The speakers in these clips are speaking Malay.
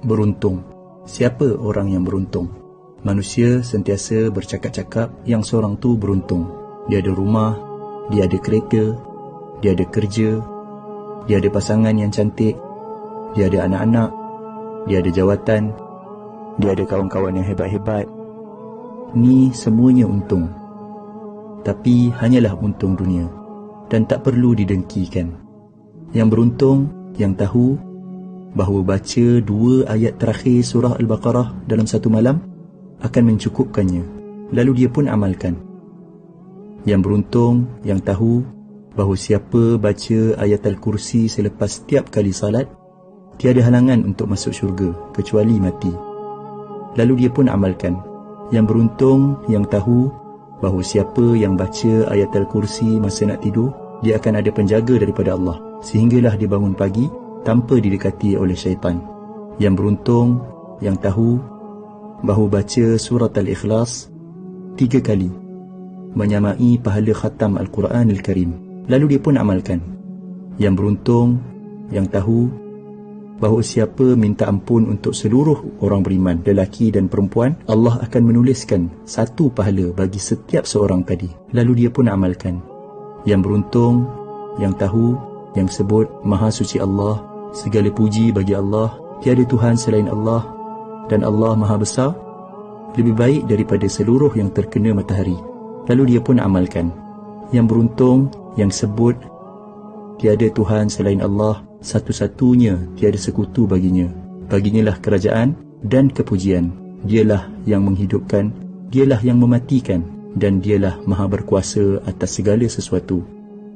Beruntung. Siapa orang yang beruntung? Manusia sentiasa bercakap-cakap yang seorang tu beruntung. Dia ada rumah, dia ada kereta, dia ada kerja, dia ada pasangan yang cantik, dia ada anak-anak, dia ada jawatan, dia ada kawan-kawan yang hebat-hebat. Ni semuanya untung. Tapi hanyalah untung dunia dan tak perlu didengkikan. Yang beruntung, yang tahu bahawa baca 2 ayat terakhir surah Al-Baqarah dalam satu malam akan mencukupkannya, lalu dia pun amalkan. Yang beruntung, yang tahu bahawa siapa baca ayat Al-Kursi selepas setiap kali salat, tiada halangan untuk masuk syurga kecuali mati, lalu dia pun amalkan. Yang beruntung, yang tahu bahawa siapa yang baca ayat Al-Kursi masa nak tidur, dia akan ada penjaga daripada Allah sehinggalah dia bangun pagi tanpa didekati oleh syaitan. Yang beruntung, yang tahu bahawa baca surat Al-Ikhlas 3 kali menyamai pahala khatam Al-Quran Al-Karim, lalu dia pun amalkan. Yang beruntung, yang tahu bahawa siapa minta ampun untuk seluruh orang beriman, lelaki dan perempuan, Allah akan menuliskan 1 pahala bagi setiap seorang tadi, lalu dia pun amalkan. Yang beruntung, yang tahu, yang sebut Maha Suci Allah, segala puji bagi Allah, tiada Tuhan selain Allah, dan Allah Maha Besar, lebih baik daripada seluruh yang terkena matahari, lalu dia pun amalkan. Yang beruntung, yang sebut tiada Tuhan selain Allah, satu-satunya, tiada sekutu baginya. Baginya lah kerajaan dan kepujian. Dialah yang menghidupkan, dialah yang mematikan, dan dialah Maha berkuasa atas segala sesuatu.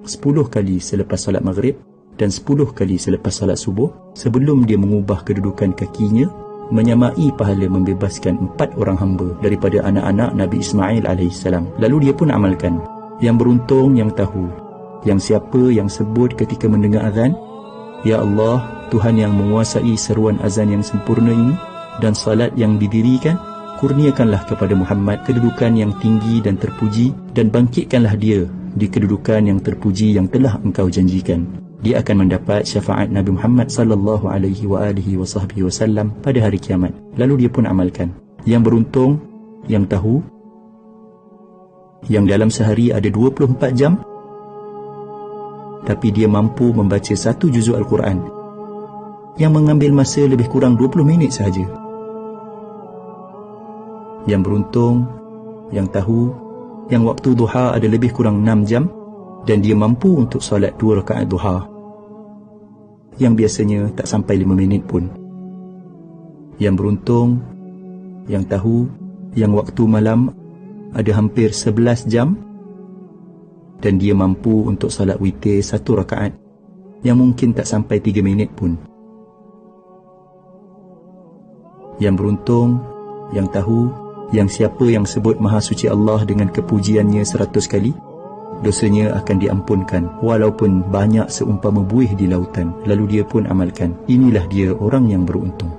10 kali selepas salat maghrib dan 10 kali selepas salat subuh, sebelum dia mengubah kedudukan kakinya, menyamai pahala membebaskan 4 orang hamba daripada anak-anak Nabi Ismail AS. Lalu dia pun amalkan. Yang beruntung, yang tahu, yang siapa yang sebut ketika mendengar azan, Ya Allah, Tuhan yang menguasai seruan azan yang sempurna ini dan salat yang didirikan, kurniakanlah kepada Muhammad kedudukan yang tinggi dan terpuji, dan bangkitkanlah dia di kedudukan yang terpuji yang telah engkau janjikan. Dia akan mendapat syafaat Nabi Muhammad sallallahu alaihi wasallam pada hari kiamat. Lalu dia pun amalkan. Yang beruntung, yang tahu, yang dalam sehari ada 24 jam, tapi dia mampu membaca 1 juzuk Al-Quran yang mengambil masa lebih kurang 20 minit sahaja. Yang beruntung, yang tahu, yang waktu duha ada lebih kurang 6 jam dan dia mampu untuk solat 2 rakaat duha yang biasanya tak sampai 5 minit pun. Yang beruntung, yang tahu, yang waktu malam ada hampir 11 jam dan dia mampu untuk salat witir 1 rakaat yang mungkin tak sampai 3 minit pun. Yang beruntung, yang tahu, yang siapa yang sebut Maha Suci Allah dengan kepujiannya 100 kali, dosanya akan diampunkan walaupun banyak seumpama buih di lautan, lalu dia pun amalkan. Inilah dia orang yang beruntung.